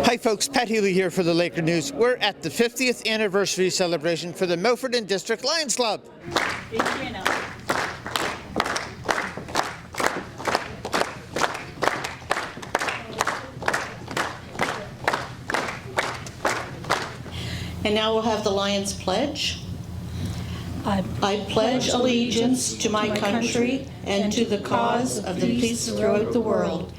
Hi folks, Pat Healy here for the Laker News. We're at the 50th anniversary celebration for the Milford District Lions Club. And now we'll have the Lions Pledge. I pledge allegiance to my country and to the cause of the peace throughout the world.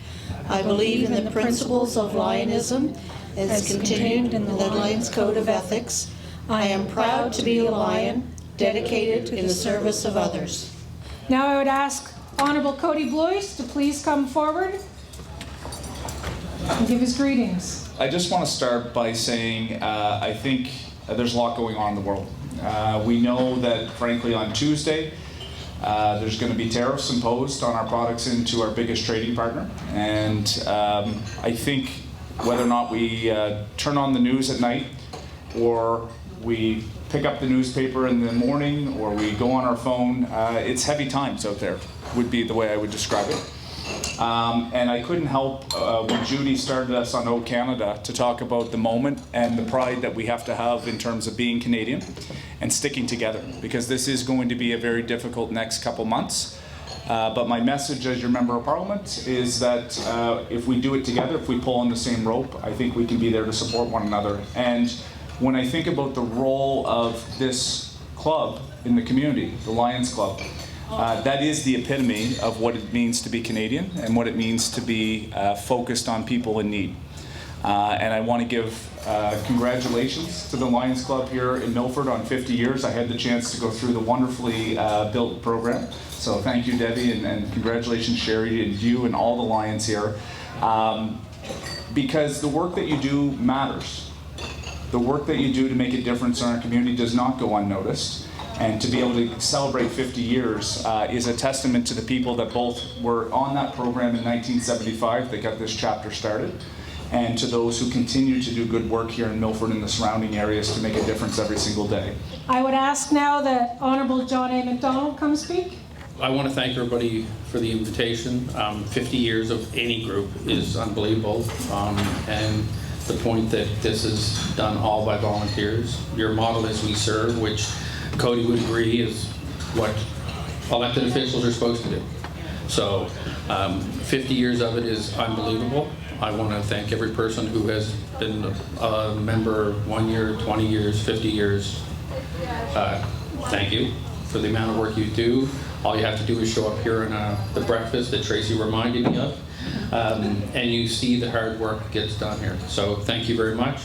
I believe in the principles of Lionism as contained in the Lions Code of Ethics. I am proud to be a Lion, dedicated in the service of others. Now I would ask Honourable Cody Blois to please come forward and give his greetings. I just want to start by saying I think there's a lot going on in the world. We know that, frankly, on Tuesday, there's going to be tariffs imposed on our products into our biggest trading partner. And I think whether or not we turn on the news at night, or we pick up the newspaper in the morning, or we go on our phone, it's heavy times out there, would be the way I would describe it. And I couldn't help when Judy started us on O Canada to talk about the moment and the pride that we have to have in terms of being Canadian and sticking together, because this is going to be a very difficult next couple months. But my message as your Member of Parliament is that if we do it together, if we pull on the same rope, I think we can be there to support one another. And when I think about the role of this club in the community, the Lions Club, that is the epitome of what it means to be Canadian and what it means to be focused on people in need. And I want to give congratulations to the Lions Club here in Milford on 50 years. I had the chance to go through the wonderfully built program. So thank you, Debbie, and congratulations, Sherry, and you and all the Lions here. Because the work that you do matters. The work that you do to make a difference in our community does not go unnoticed. And to be able to celebrate 50 years is a testament to the people that both were on that program in 1975 that got this chapter started, and to those who continue to do good work here in Milford and the surrounding areas to make a difference every single day. I would ask now that Honourable John A. MacDonald come speak. I want to thank everybody for the invitation. 50 years of any group is unbelievable, and the point that this is done all by volunteers. Your model is we serve, which Cody would agree is what elected officials are supposed to do. So 50 years of it is unbelievable. I want to thank every person who has been a member 1 year, 20 years, 50 years. Thank you for the amount of work you do. All you have to do is show up here on the breakfast that Tracy reminded me of, and you see the hard work gets done here. So thank you very much.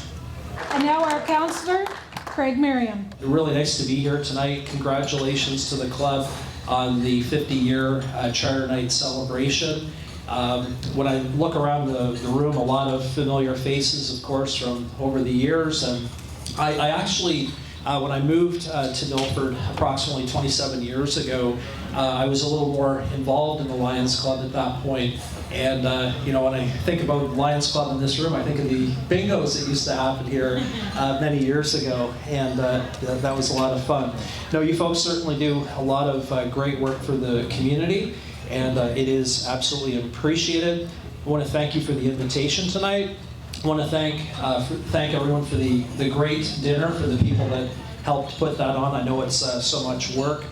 And now our councillor, Craig Merriam. Really nice to be here tonight. Congratulations to the club on the 50-year Charter Night celebration. When I look around the room, a lot of familiar faces, of course, from over the years. And I actually, when I moved to Milford approximately 27 years ago, I was a little more involved in the Lions Club at that point. And you know, when I think about Lions Club in this room, I think of the bingos that used to happen here many years ago, and that was a lot of fun. No, you folks certainly do a lot of great work for the community, and it is absolutely appreciated. I want to thank you for the invitation tonight. I want to thank everyone for the great dinner, for the people that helped put that on. I know it's so much work.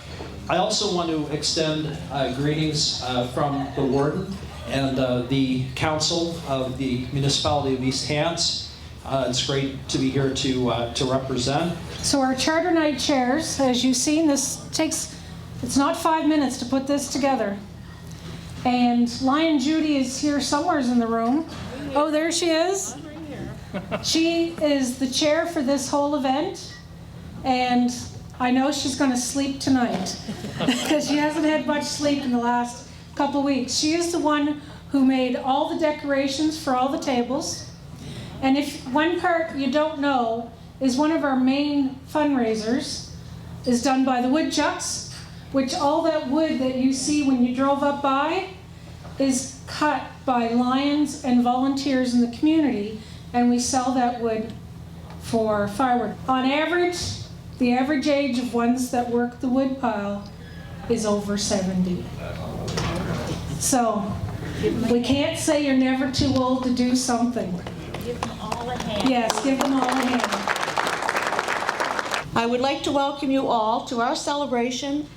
I also want to extend greetings from the warden and the council of the municipality of East Hants. It's great to be here to represent. So our Charter Night chairs, as you've seen, it's not 5 minutes to put this together. And Lion Judy is here somewhere in the room. Oh, there she is. She is the chair for this whole event, and I know she's going to sleep tonight because she hasn't had much sleep in the last couple of weeks. She is the one who made all the decorations for all the tables. And if one part you don't know is one of our main fundraisers is done by the woodchucks, which all that wood that you see when you drove up by is cut by Lions and volunteers in the community, and we sell that wood for firewood. On average, the average age of ones that work the wood pile is over 70. So we can't say you're never too old to do something. all a hand. Yes, give them all a hand. I would like to welcome you all to our celebration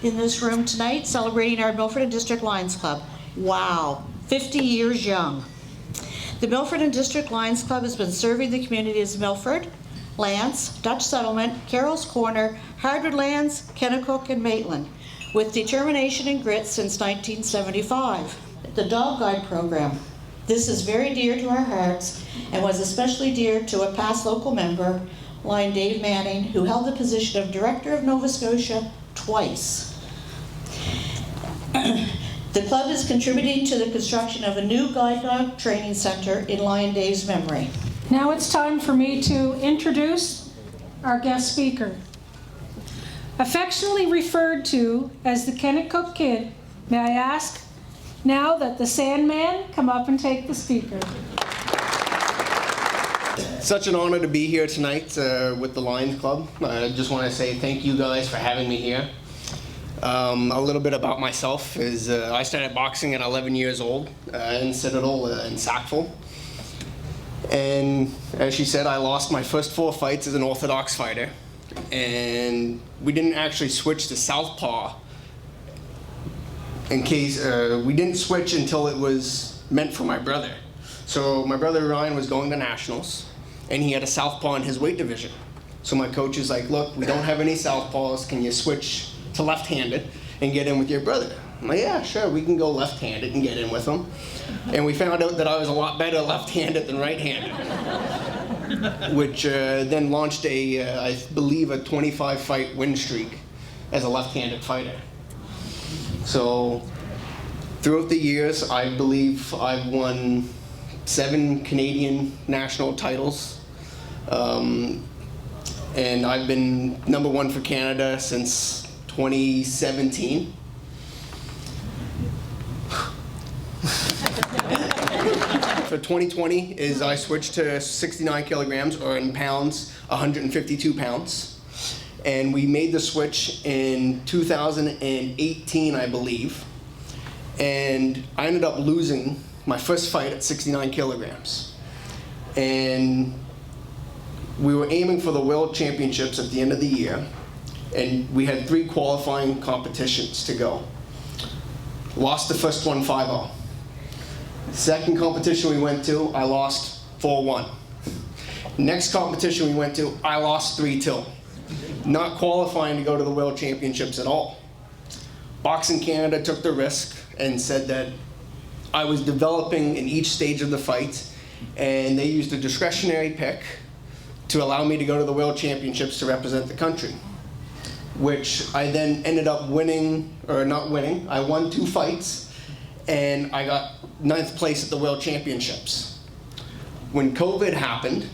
in this room tonight, celebrating our Milford District Lions Club. Wow, 50 years young. The Milford District Lions Club has been serving the communities of Milford, Lance, Dutch Settlement, Carroll's Corner, Hardwood Lands, Kennetcook, and Maitland, with determination and grit since 1975. The Dog Guide program. This is very dear to our hearts and was especially dear to a past local member, Lion Dave Manning, who held the position of Director of Nova Scotia twice. The club is contributing to the construction of a new guide dog training center in Lion Dave's memory. Now it's time for me to introduce our guest speaker. Affectionately referred to as the Kennetcook Kid, may I ask now that the Sandman come up and take the speaker. Such an honor to be here tonight with the Lions Club. I just want to say thank you guys for having me here. A little bit about myself is I started boxing at 11 years old in Citadel in Sackville. And as she said, I lost my first 4 fights as an orthodox fighter. And we didn't actually switch to southpaw in case we didn't switch until it was meant for my brother. So my brother Ryan was going to nationals and he had a southpaw in his weight division. So my coach is like, look, we don't have any southpaws, can you switch to left-handed and get in with your brother? I'm like, yeah, sure, we can go left-handed and get in with him. And we found out that I was a lot better left-handed than right-handed, which then launched I believe a 25-fight win streak as a left-handed fighter. So throughout the years, I believe I've won 7 Canadian national titles. And I've been #1 for Canada since 2017. For 2020 is I switched to 69 kilograms, or in pounds, 152 pounds. And we made the switch in 2018, I believe. And I ended up losing my first fight at 69 kilograms. And we were aiming for the World Championships at the end of the year. And we had 3 qualifying competitions to go. Lost the first one 5-0. Second competition we went to, I lost 4-1. Next competition we went to, I lost 3-2. Not qualifying to go to the World Championships at all. Boxing Canada took the risk and said that I was developing in each stage of the fight, and they used a discretionary pick to allow me to go to the World Championships to represent the country, which I then ended up winning, or not winning. I won 2 fights, and I got 9th place at the World Championships. When COVID happened,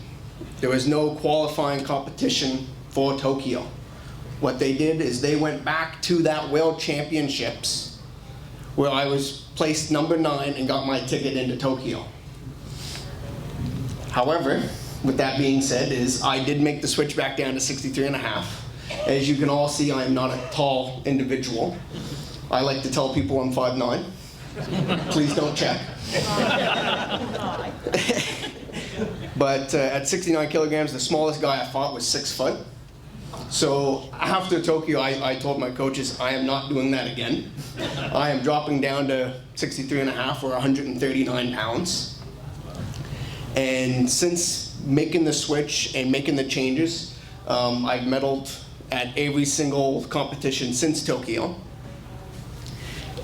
there was no qualifying competition for Tokyo. What they did is they went back to that World Championships where I was placed #9 and got my ticket into Tokyo. However, with that being said, I did make the switch back down to 63.5. As you can all see, I am not a tall individual. I like to tell people I'm 5'9". Please don't check. But at 69 kilograms, the smallest guy I fought was 6 foot. So after Tokyo, I told my coaches, I am not doing that again. I am dropping down to 63.5 or 139 pounds. And since making the switch and making the changes, I've medaled at every single competition since Tokyo.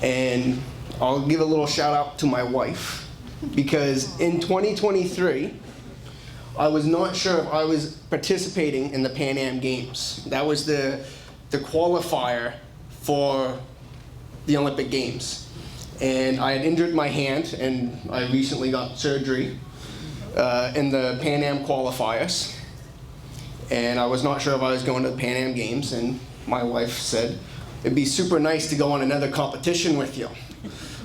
And I'll give a little shout out to my wife, because in 2023, I was not sure if I was participating in the Pan Am Games. That was the qualifier for the Olympic Games. And I had injured my hand, and I recently got surgery in the Pan Am qualifiers. And I was not sure if I was going to the Pan Am Games, and my wife said, it'd be super nice to go on another competition with you.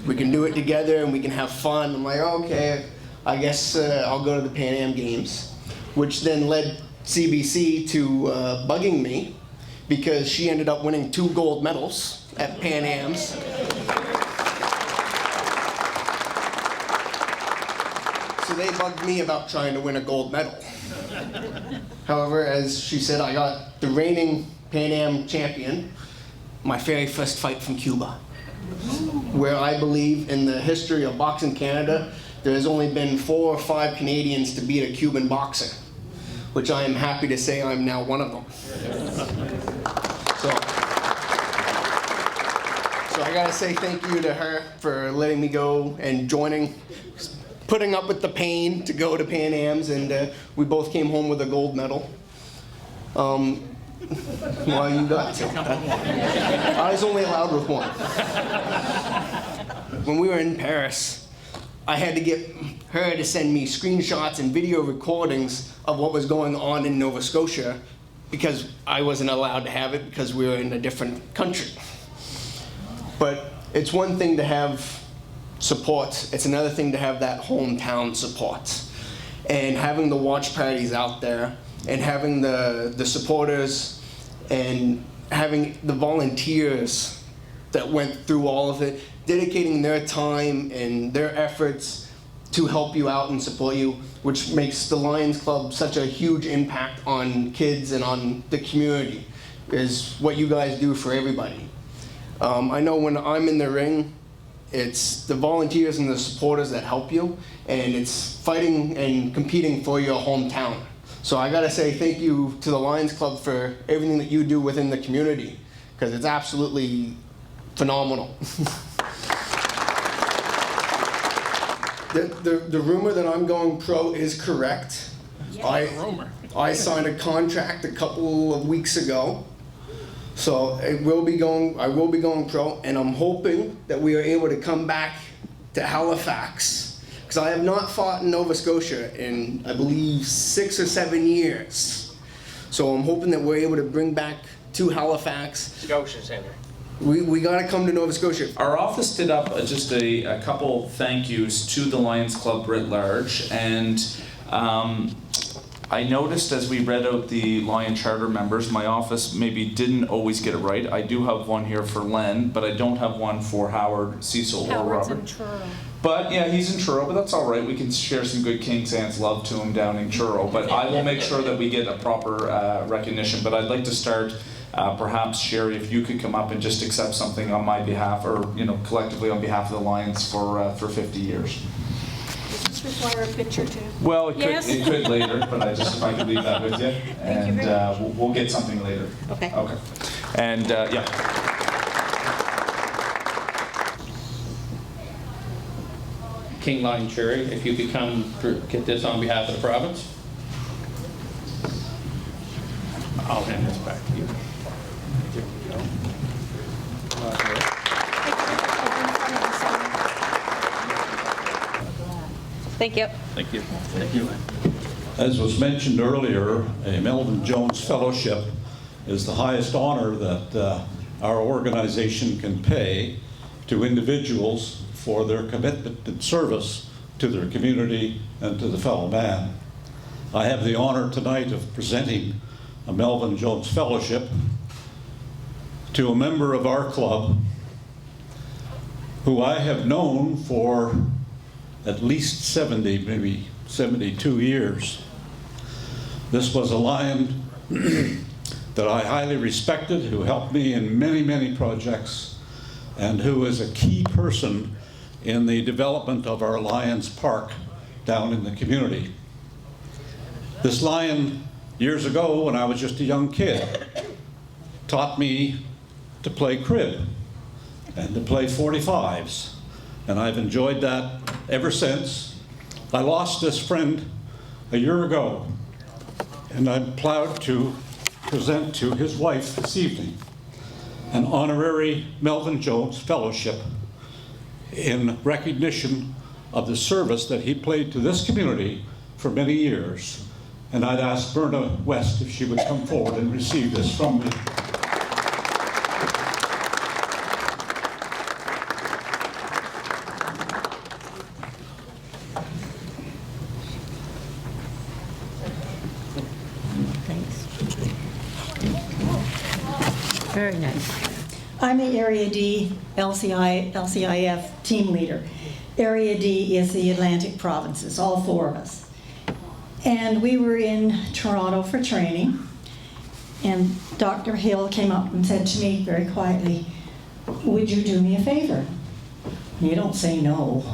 We can do it together and we can have fun. I'm like, okay, I guess I'll go to the Pan Am Games, which then led CBC to bugging me because she ended up winning 2 gold medals at Pan Am's. So they bugged me about trying to win a gold medal. However, as she said, I got the reigning Pan Am champion, my very first fight from Cuba, where I believe in the history of boxing Canada, there has only been 4 or 5 Canadians to beat a Cuban boxer, which I am happy to say I'm now one of them. So I gotta say thank you to her for letting me go and putting up with the pain to go to Pan Ams, and we both came home with a gold medal. Well, you got to. I was only allowed with one. When we were in Paris, I had to get her to send me screenshots and video recordings of what was going on in Nova Scotia, because I wasn't allowed to have it because we were in a different country. But it's one thing to have support, it's another thing to have that hometown support. And having the watch parties out there, and having the supporters, and having the volunteers that went through all of it, dedicating their time and their efforts to help you out and support you, which makes the Lions Club such a huge impact on kids and on the community, is what you guys do for everybody. I know when I'm in the ring, it's the volunteers and the supporters that help you, and it's fighting and competing for your hometown. So I gotta say thank you to the Lions Club for everything that you do within the community, because it's absolutely phenomenal. The rumor that I'm going pro is correct. I signed a contract a couple of weeks ago. So I will be going pro, and I'm hoping that we are able to come back to Halifax, because I have not fought in Nova Scotia in, I believe, 6 or 7 years. So I'm hoping that we're able to bring back to Halifax. Scotia Center. We got to come to Nova Scotia. Our office did up just a couple thank yous to the Lions Club writ large, and I noticed as we read out the Lion Charter members, my office maybe didn't always get it right. I do have one here for Len, but I don't have one for Howard, Cecil, or Robert. In Truro. But yeah, he's in Truro, but that's all right. We can share some good King Sans love to him down in Truro. But I will make sure that we get a proper recognition. But I'd like to start, perhaps Sherry, if you could come up and just accept something on my behalf, or collectively on behalf of the Lions for 50 years. Does this require a picture too? Well, Yes. it could later, but if I could leave that with you, and we'll get something later. Okay. Okay. And yeah. King Lion Cherry, if you could come get this on behalf of the province. I'll hand this back to you. There we go. Thank you. Thank you. Thank you. As was mentioned earlier, a Melvin Jones Fellowship is the highest honor that our organization can pay to individuals for their commitment and service to their community and to the fellow man. I have the honor tonight of presenting a Melvin Jones Fellowship to a member of our club who I have known for at least 70, maybe 72 years. This was a Lion that I highly respected, who helped me in many, many projects, and who is a key person in the development of our Lions Park down in the community. This Lion, years ago when I was just a young kid, taught me to play crib and to play 45s. And I've enjoyed that ever since. I lost this friend a year ago, and I'm proud to present to his wife this evening an honorary Melvin Jones Fellowship in recognition of the service that he played to this community for many years. And I'd ask Berna West if she would come forward and receive this from me. Very nice. I'm the Area D LCIF team leader. Area D is the Atlantic provinces, all 4 of us. And we were in Toronto for training, and Dr. Hill came up and said to me very quietly, "Would you do me a favor?" You don't say no.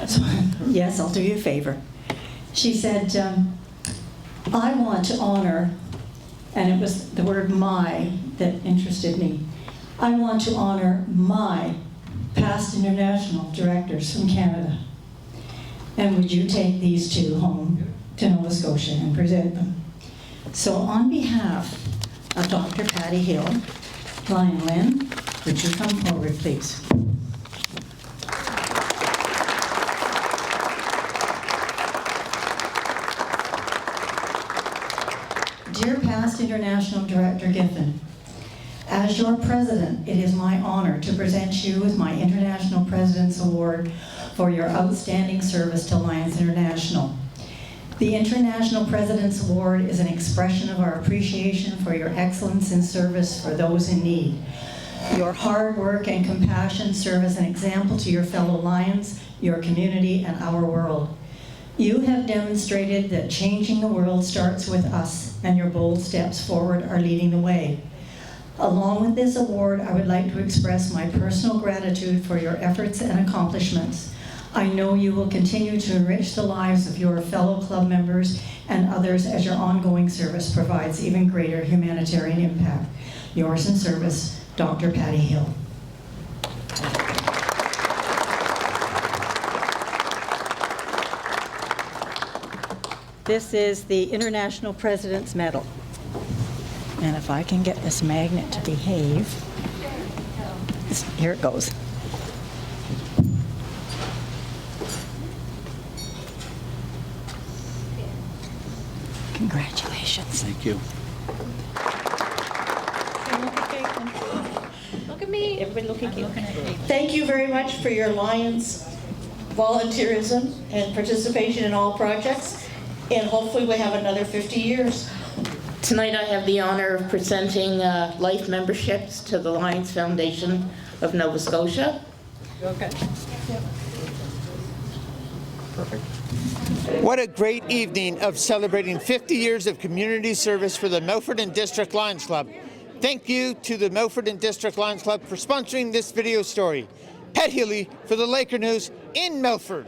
So, yes, I'll do you a favor. She said, I want to honor, and it was the word "my" that interested me. I want to honor my past international directors from Canada. And would you take these 2 home to Nova Scotia and present them? So on behalf of Dr. Patty Hill, Lion Lynn, would you come forward, please? Dear past International Director Giffen, as your president, it is my honor to present you with my International President's Award for your outstanding service to Lions International. The International President's Award is an expression of our appreciation for your excellence in service for those in need. Your hard work and compassion serve as an example to your fellow Lions, your community, and our world. You have demonstrated that changing the world starts with us, and your bold steps forward are leading the way. Along with this award, I would like to express my personal gratitude for your efforts and accomplishments. I know you will continue to enrich the lives of your fellow club members and others as your ongoing service provides even greater humanitarian impact. Yours in service, Dr. Patty Hill. This is the International President's Medal. And if I can get this magnet to behave, here it goes. Congratulations. Thank you. Look at me, everybody look at you. Thank you very much for your Lions volunteerism and participation in all projects, and hopefully we have another 50 years. Tonight I have the honor of presenting life memberships to the Lions Foundation of Nova Scotia. Okay. Perfect. What a great evening of celebrating 50 years of community service for the Milford and District Lions Club. Thank you to the Milford and District Lions Club for sponsoring this video story. Pat Healy for the Laker News in Milford.